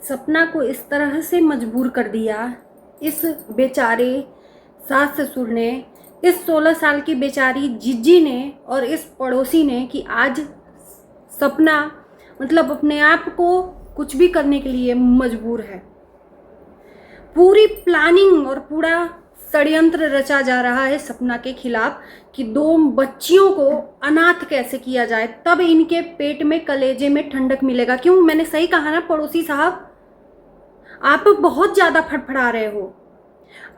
सपना को इस तरह से मजबूर कर दिया इस बेचारे सास ससुर ने, इस 16 साल की बेचारी जीजी ने और इस पड़ोसी ने कि आज सपना मतलब अपने आप को कुछ भी करने के लिए मजबूर है। पूरी प्लानिंग और पूरा षड्यंत्र रचा जा रहा है सपना के खिलाफ कि 2 बच्चियों को अनाथ कैसे किया जाए, तब इनके पेट में कलेजे में ठंडक मिलेगा। क्यों, मैंने सही कहा ना पड़ोसी साहब? आप बहुत ज़्यादा फड़फड़ा रहे हो।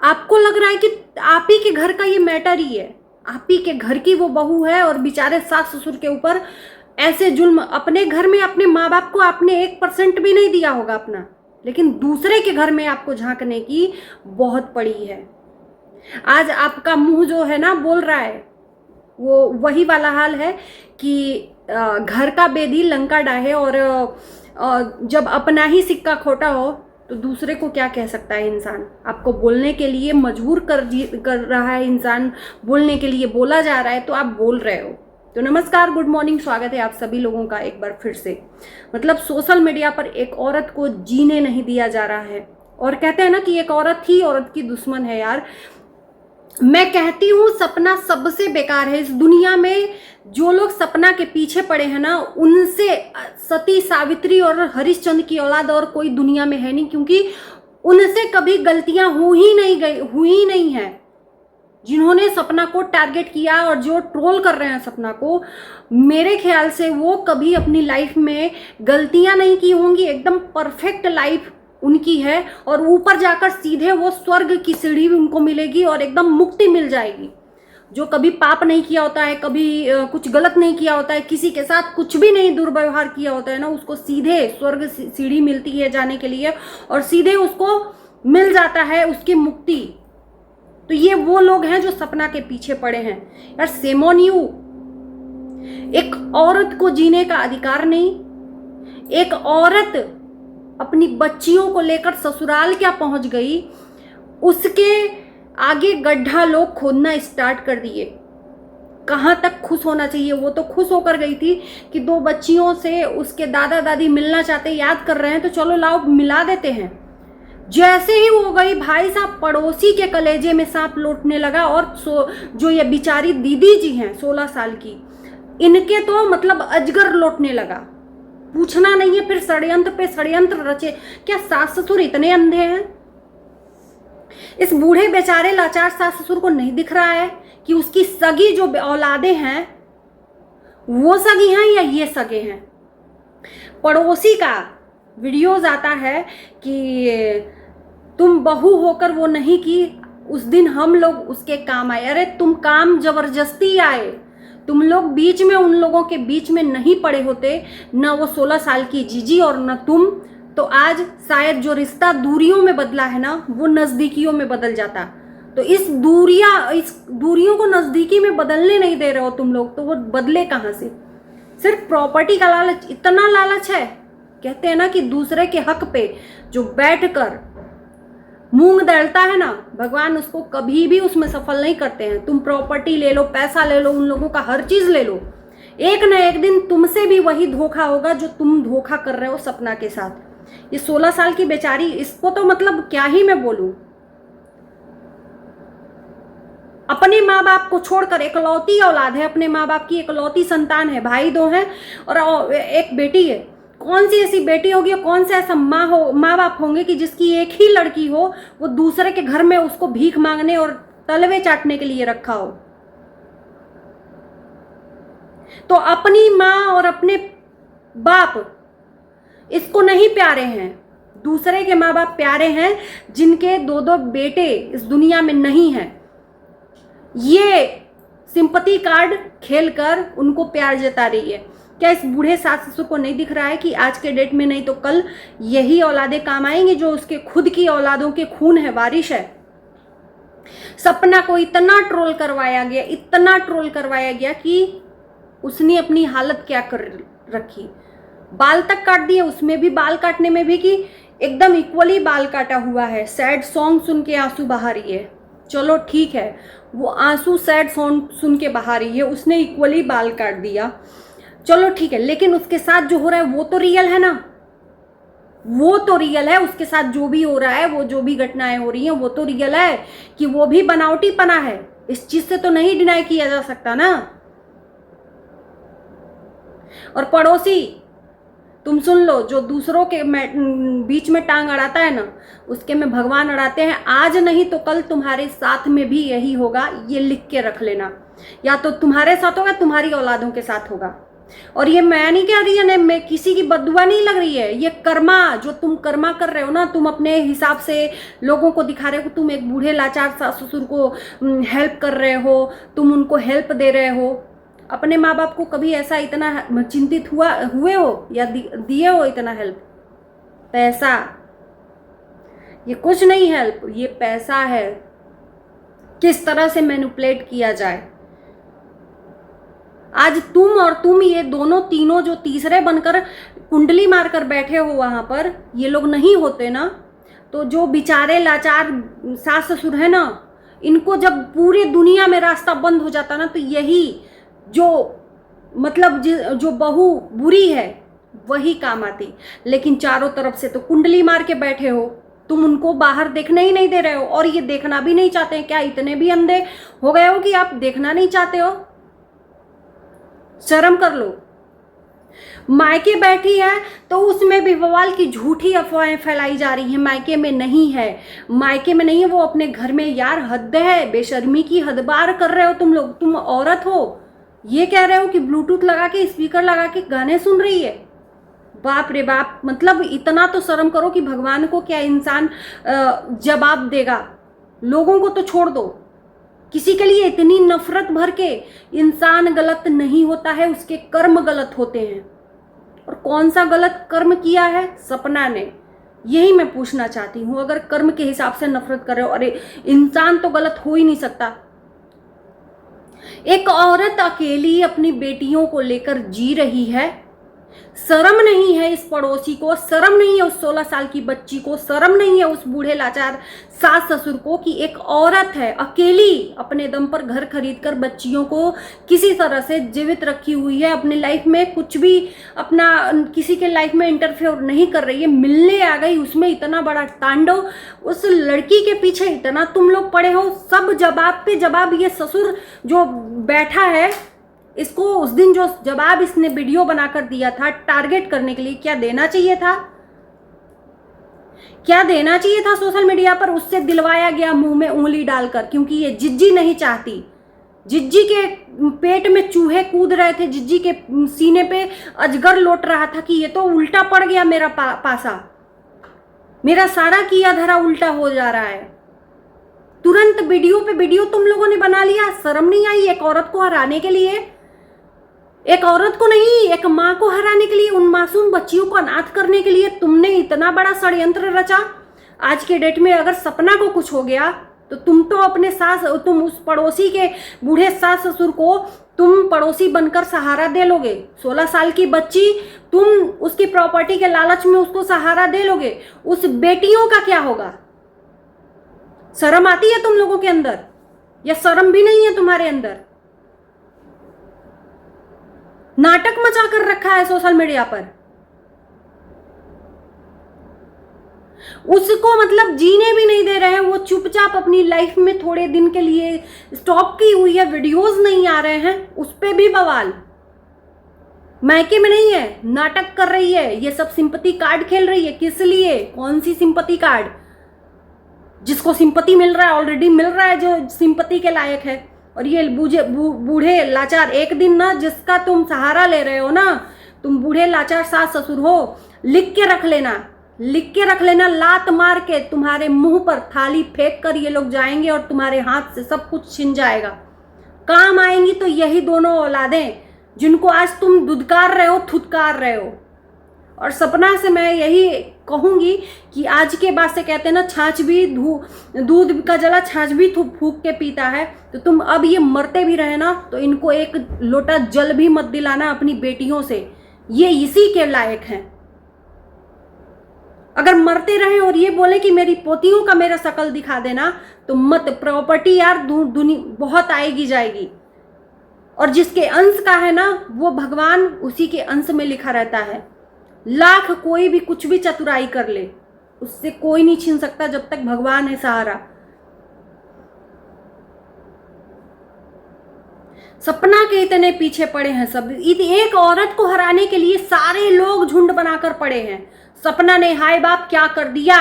आपको लग रहा है कि आप ही के घर का ये मैटर ही है, आप ही के घर की वो बहू है और बेचारे सास ससुर के ऊपर ऐसे जुल्म। अपने घर में अपने माँ बाप को आपने 1% भी नहीं दिया होगा अपना, लेकिन दूसरे के घर में आपको झांकने की बहुत पड़ी है। आज आपका मुंह जो है ना बोल रहा है, वो वही वाला हाल है कि घर का बेदी लंका डाहे, और जब अपना ही सिक्का खोटा हो तो दूसरे को क्या कह सकता है इंसान। आपको बोलने के लिए मजबूर कर रहा है इंसान, बोलने के लिए बोला जा रहा है तो आप बोल रहे हो। तो नमस्कार, गुड मॉर्निंग, स्वागत है आप सभी लोगों का एक बार फिर से। मतलब सोशल मीडिया पर एक औरत को जीने नहीं दिया जा रहा है, और कहते हैं ना कि एक औरत ही औरत की दुश्मन है। यार मैं कहती हूँ सपना सबसे बेकार है इस दुनिया में। जो लोग सपना के पीछे पड़े हैं ना, उनसे सती सावित्री और हरिश्चंद्र की औलाद और कोई दुनिया में है नहीं, क्योंकि उनसे कभी गलतियां हुई नहीं है। जिन्होंने सपना को टारगेट किया और जो ट्रोल कर रहे हैं सपना को, मेरे ख्याल से वो कभी अपनी लाइफ में गलतियां नहीं की होंगी। एकदम परफेक्ट लाइफ उनकी है, और ऊपर जाकर सीधे वो स्वर्ग की सीढ़ी भी उनको मिलेगी और एकदम मुक्ति मिल जाएगी। जो कभी पाप नहीं किया होता है, कभी कुछ गलत नहीं किया होता है, किसी के साथ कुछ भी नहीं दुर्व्यवहार किया होता है ना, उसको सीधे स्वर्ग सीढ़ी मिलती है जाने के लिए, और सीधे उसको मिल जाता है उसकी मुक्ति। तो ये वो लोग हैं जो सपना के पीछे पड़े हैं। यार शेम ऑन यू। एक औरत को जीने का अधिकार नहीं। एक औरत अपनी बच्चियों को लेकर ससुराल क्या पहुंच गई, उसके आगे गड्ढा लोग खोदना स्टार्ट कर दिए। कहां तक खुश होना चाहिए? वो तो खुश होकर गई थी कि 2 बच्चियों से उसके दादा दादी मिलना चाहते, याद कर रहे हैं, तो चलो लाओ मिला देते हैं। जैसे ही वो गई, भाई साहब पड़ोसी के कलेजे में सांप लौटने लगा। और जो ये बिचारी दीदी जी हैं 16 साल की, इनके तो मतलब अजगर लौटने लगा। पूछना नहीं है, फिर षड्यंत्र पे षड्यंत्र रचे। क्या सास ससुर इतने अंधे हैं? इस बूढ़े बेचारे लाचार सास ससुर को नहीं दिख रहा है कि उसकी सगी जो औलादे हैं वो सगी हैं या ये सगे हैं? पड़ोसी का वीडियोज आता है कि तुम बहू होकर वो नहीं की, उस दिन हम लोग उसके काम आए। अरे तुम काम जबरदस्ती आए, तुम लोग बीच में उन लोगों के बीच में नहीं पड़े होते, न वो 16 साल की जीजी और न तुम, तो आज शायद जो रिश्ता दूरियों में बदला है ना, वो नज़दीकियों में बदल जाता। तो इस दूरियों को नज़दीकी में बदलने नहीं दे रहे हो तुम लोग, तो वो बदले कहाँ से? सिर्फ प्रॉपर्टी का लालच, इतना लालच है। कहते हैं ना कि दूसरे के हक पे जो बैठकर मूंग दलता है ना, भगवान उसको कभी भी उसमें सफल नहीं करते हैं। तुम प्रॉपर्टी ले लो, पैसा ले लो, उन लोगों का हर चीज ले लो, एक न एक दिन तुमसे भी वही धोखा होगा जो तुम धोखा कर रहे हो सपना के साथ। ये 16 साल की बेचारी, इसको तो मतलब क्या ही मैं बोलूं। अपने माँ बाप को छोड़कर इकलौती औलाद है, अपने माँ बाप की इकलौती संतान है, भाई 2 हैं और एक बेटी है। कौन सी ऐसी बेटी होगी, कौन सा ऐसा माँ बाप होंगे कि जिसकी एक ही लड़की हो, वो दूसरे के घर में उसको भीख मांगने और तलवे चाटने के लिए रखा हो। तो अपनी माँ और अपने बाप इसको नहीं प्यारे हैं, दूसरे के माँ बाप प्यारे हैं, जिनके 2-2 बेटे इस दुनिया में नहीं हैं। ये सिंपैथी कार्ड खेलकर उनको प्यार जता रही है। क्या इस बूढ़े सास ससुर को नहीं दिख रहा है कि आज के डेट में नहीं तो कल यही औलादे काम आएंगी जो उसके खुद की औलादों के खून है, बारिश है। सपना को इतना ट्रोल करवाया गया, इतना ट्रोल करवाया गया कि उसने अपनी हालत क्या कर रखी। बाल तक काट दिए, उसमें भी बाल काटने में भी कि एकदम इक्वली बाल काटा हुआ है। सैड सॉन्ग सुन के आंसू बहा रही है, चलो ठीक है, वो आंसू सैड सॉन्ग सुन के बहा रही है, उसने इक्वली बाल काट दिया, चलो ठीक है, लेकिन उसके साथ जो हो रहा है वो तो रियल है ना। वो तो रियल है, उसके साथ जो भी हो रहा है, वो जो भी घटनाएं हो रही हैं वो तो रियल है कि वो भी बनावटीपना है। इस चीज से तो नहीं डिनाई किया जा सकता ना। और पड़ोसी, तुम सुन लो, जो दूसरों के बीच में टांग अड़ाता है ना, उसके में भगवान अड़ाते हैं। आज नहीं तो कल तुम्हारे साथ में भी यही होगा, ये लिख के रख लेना। या तो तुम्हारे साथ होगा, तुम्हारी औलादों के साथ होगा। और ये मैं नहीं कह रही है, मैं किसी की बददुआ नहीं लग रही है, ये कर्मा, जो तुम कर्मा कर रहे हो ना, तुम अपने हिसाब से लोगों को दिखा रहे हो, तुम एक बूढ़े लाचार सास ससुर को हेल्प कर रहे हो, तुम उनको हेल्प दे रहे हो। अपने माँ बाप को कभी ऐसा इतना चिंतित हुए हो या दिए हो इतना हेल्प? पैसा, ये कुछ नहीं हेल्प, ये पैसा है। किस तरह से मैनिपुलेट किया जाए। आज तुम और तुम, ये दोनों तीनों जो तीसरे बनकर कुंडली मारकर बैठे हो वहां पर, ये लोग नहीं होते ना, तो जो बेचारे लाचार सास ससुर है ना, इनको जब पूरी दुनिया में रास्ता बंद हो जाता ना, तो यही जो मतलब जो बहू बुरी है वही काम आती। लेकिन चारों तरफ से तो कुंडली मार के बैठे हो, तुम उनको बाहर देखने ही नहीं दे रहे हो, और ये देखना भी नहीं चाहते हैं। क्या इतने भी अंधे हो गए हो कि आप देखना नहीं चाहते हो? शर्म कर लो। मायके बैठी है तो उसमें भी बवाल की झूठी अफवाहें फैलाई जा रही हैं। मायके में नहीं है, मायके में नहीं है, वो अपने घर में। यार हद है, बेशर्मी की हद पार कर रहे हो तुम लोग। तुम औरत हो, ये कह रहे हो कि ब्लूटूथ लगा के, स्पीकर लगा के गाने सुन रही है। बाप रे बाप, मतलब इतना तो शर्म करो कि भगवान को क्या इंसान जवाब देगा। लोगों को तो छोड़ दो, किसी के लिए इतनी नफरत भर के। इंसान गलत नहीं होता है, उसके कर्म गलत होते हैं। और कौन सा गलत कर्म किया है सपना ने, यही मैं पूछना चाहती हूँ। अगर कर्म के हिसाब से नफरत कर रहे हो, अरे इंसान तो गलत हो ही नहीं सकता। एक औरत अकेली अपनी बेटियों को लेकर जी रही है, शर्म नहीं है इस पड़ोसी को, शर्म नहीं है उस 16 साल की बच्ची को, शर्म नहीं है उस बूढ़े लाचार सास ससुर को कि एक औरत है अकेली अपने दम पर घर खरीद कर बच्चियों को किसी तरह से जीवित रखी हुई है। अपनी लाइफ में कुछ भी अपना किसी के लाइफ में इंटरफेयर नहीं कर रही है, मिलने आ गई, उसमें इतना बड़ा तांडव, उस लड़की के पीछे इतना तुम लोग पड़े हो। सब जवाब पे जवाब। ये ससुर जो बैठा है, इसको उस दिन जो जवाब इसने वीडियो बनाकर दिया था टारगेट करने के लिए, क्या देना चाहिए था? क्या देना चाहिए था सोशल मीडिया पर? उससे दिलवाया गया मुंह में उंगली डालकर, क्योंकि ये जिज्जी नहीं चाहती। जिज्जी के पेट में चूहे कूद रहे थे, जिज्जी के सीने पे अजगर लौट रहा था कि ये तो उल्टा पड़ गया मेरा पासा, मेरा सारा किया धरा उल्टा हो जा रहा है। तुरंत वीडियो पे वीडियो तुम लोगों ने बना लिया। शर्म नहीं आई एक औरत को हराने के लिए? एक औरत को नहीं, एक माँ को हराने के लिए, उन मासूम बच्चियों को अनाथ करने के लिए तुमने इतना बड़ा षड्यंत्र रचा। आज के डेट में अगर सपना को कुछ हो गया तो तुम तो अपने तुम उस पड़ोसी के बूढ़े सास ससुर को तुम पड़ोसी बनकर सहारा दे लोगे। 16 साल की बच्ची, तुम उसकी प्रॉपर्टी के लालच में उसको सहारा दे लोगे। उस बेटियों का क्या होगा? शर्म आती है तुम लोगों के अंदर या शर्म भी नहीं है तुम्हारे अंदर? नाटक मचा कर रखा है सोशल मीडिया पर। उसको मतलब जीने भी नहीं दे रहे हैं, वो चुपचाप अपनी लाइफ में थोड़े दिन के लिए स्टॉप की हुई है, वीडियोस नहीं आ रहे हैं, उस पे भी बवाल। मायके में नहीं है, नाटक कर रही है, ये सब सिंपैथी कार्ड खेल रही है। किस लिए? कौन सी सिंपैथी कार्ड? जिसको सिंपैथी मिल रहा है, ऑलरेडी मिल रहा है, जो सिंपैथी के लायक है। और ये बूढ़े लाचार, एक दिन ना जिसका तुम सहारा ले रहे हो ना, तुम बूढ़े लाचार सास ससुर हो, लिख के रख लेना, लिख के रख लेना। लात मार के तुम्हारे मुंह पर थाली फेंक कर ये लोग जाएंगे और तुम्हारे हाथ से सब कुछ छिन जाएगा। काम आएंगी तो यही दोनों औलादें जिनको आज तुम दुदकार रहे हो, थुतकार रहे हो। और सपना से मैं यही कहूंगी कि आज के बाद से कहते हैं ना, छाछ भी दूध का जला छाछ भी फूंक के पीता है। तो तुम अब ये मरते भी रहे ना, तो इनको एक लोटा जल भी मत दिलाना अपनी बेटियों से, ये इसी के लायक हैं। अगर मरते रहे और ये बोले कि मेरी पोतियों का मेरा शकल दिखा देना, तो मत। प्रॉपर्टी यार बहुत आएगी जाएगी, और जिसके अंश का है ना, वो भगवान उसी के अंश में लिखा रहता है। लाख कोई भी कुछ भी चतुराई कर ले, उससे कोई नहीं छीन सकता जब तक भगवान है सहारा। सपना के इतने पीछे पड़े हैं सब, एक औरत को हराने के लिए सारे लोग झुंड बनाकर पड़े हैं। सपना ने हाय बाप क्या कर दिया,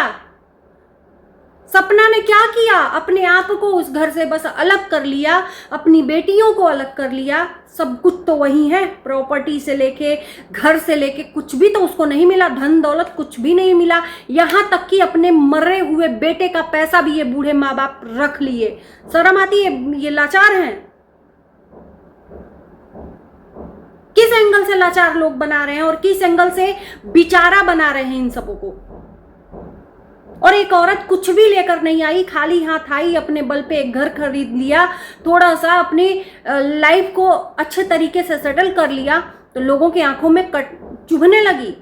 सपना ने क्या किया, अपने आप को उस घर से बस अलग कर लिया, अपनी बेटियों को अलग कर लिया। सब कुछ तो वही है, प्रॉपर्टी से लेके घर से लेके कुछ भी तो उसको नहीं मिला, धन दौलत कुछ भी नहीं मिला। यहां तक कि अपने मरे हुए बेटे का पैसा भी ये बूढ़े माँ बाप रख लिए। शर्म आती है? ये लाचार हैं। किस एंगल से लाचार लोग बना रहे हैं और किस एंगल से बेचारा बना रहे हैं इन सबों को। और एक औरत कुछ भी लेकर नहीं आई, खाली हाथ आई, अपने बल पे एक घर खरीद लिया, थोड़ा सा अपनी लाइफ को अच्छे तरीके से सेटल कर लिया, तो लोगों की आंखों में चुभने लगी।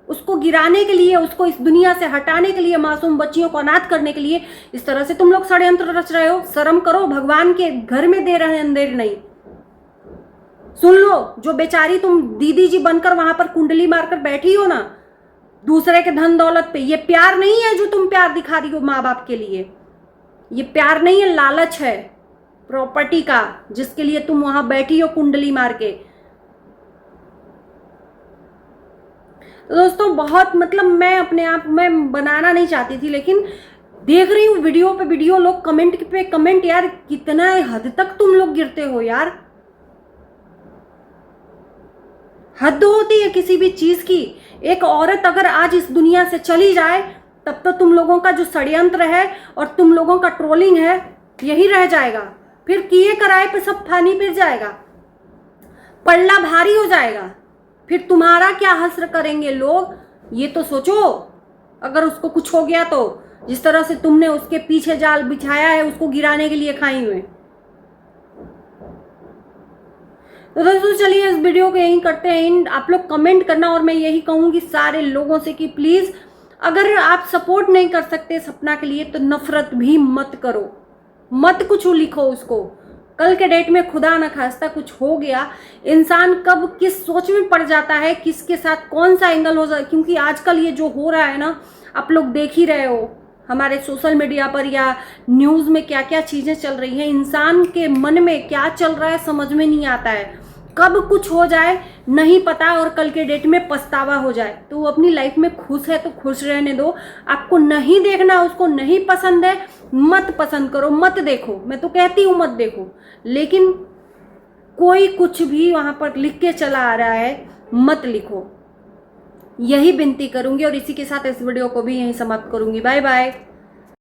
उसको गिराने के लिए, उसको इस दुनिया से हटाने के लिए, मासूम बच्चियों को अनाथ करने के लिए इस तरह से तुम लोग षड्यंत्र रच रहे हो। शर्म करो, भगवान के घर में दे रहे हैं अंधेर नहीं। सुन लो, जो बेचारी तुम दीदी जी बनकर वहां पर कुंडली मारकर बैठी हो ना दूसरे के धन दौलत पे, ये प्यार नहीं है जो तुम प्यार दिखा रही हो माँ बाप के लिए। ये प्यार नहीं है, लालच है प्रॉपर्टी का, जिसके लिए तुम वहां बैठी हो कुंडली मार के। तो दोस्तों बहुत मतलब मैं अपने आप में बनाना नहीं चाहती थी, लेकिन देख रही हूँ वीडियो पे वीडियो, लोग कमेंट पे कमेंट, यार कितना हद तक तुम लोग गिरते हो यार। हद होती है किसी भी चीज की। एक औरत अगर आज इस दुनिया से चली जाए तब तो तुम लोगों का जो षड्यंत्र है और तुम लोगों का ट्रोलिंग है यही रह जाएगा। फिर किए कराए पे सब फानी फिर जाएगा, पल्ला भारी हो जाएगा। फिर तुम्हारा क्या हश्र करेंगे लोग, ये तो सोचो। अगर उसको कुछ हो गया तो जिस तरह से तुमने उसके पीछे जाल बिछाया है उसको गिराने के लिए खाई हुए। तो दोस्तों चलिए इस वीडियो को यहीं करते हैं। आप लोग कमेंट करना, और मैं यही कहूंगी सारे लोगों से कि प्लीज अगर आप सपोर्ट नहीं कर सकते सपना के लिए तो नफरत भी मत करो, मत कुछ लिखो उसको। कल के डेट में खुदा न खास्ता कुछ हो गया, इंसान कब किस सोच में पड़ जाता है, किसके साथ कौन सा एंगल हो जाए। क्योंकि आजकल ये जो हो रहा है ना, आप लोग देख ही रहे हो हमारे सोशल मीडिया पर या न्यूज़ में क्या क्या चीज़ें चल रही हैं। इंसान के मन में क्या चल रहा है समझ में नहीं आता है, कब कुछ हो जाए नहीं पता और कल के डेट में पछतावा हो जाए। तो वो अपनी लाइफ में खुश है तो खुश रहने दो। आपको नहीं देखना, उसको नहीं पसंद है मत पसंद करो, मत देखो। मैं तो कहती हूँ मत देखो, लेकिन कोई कुछ भी वहाँ पर लिख के चला आ रहा है मत लिखो, यही विनती करूँगी। और इसी के साथ इस वीडियो को भी यहीं समाप्त करूँगी। Bye bye.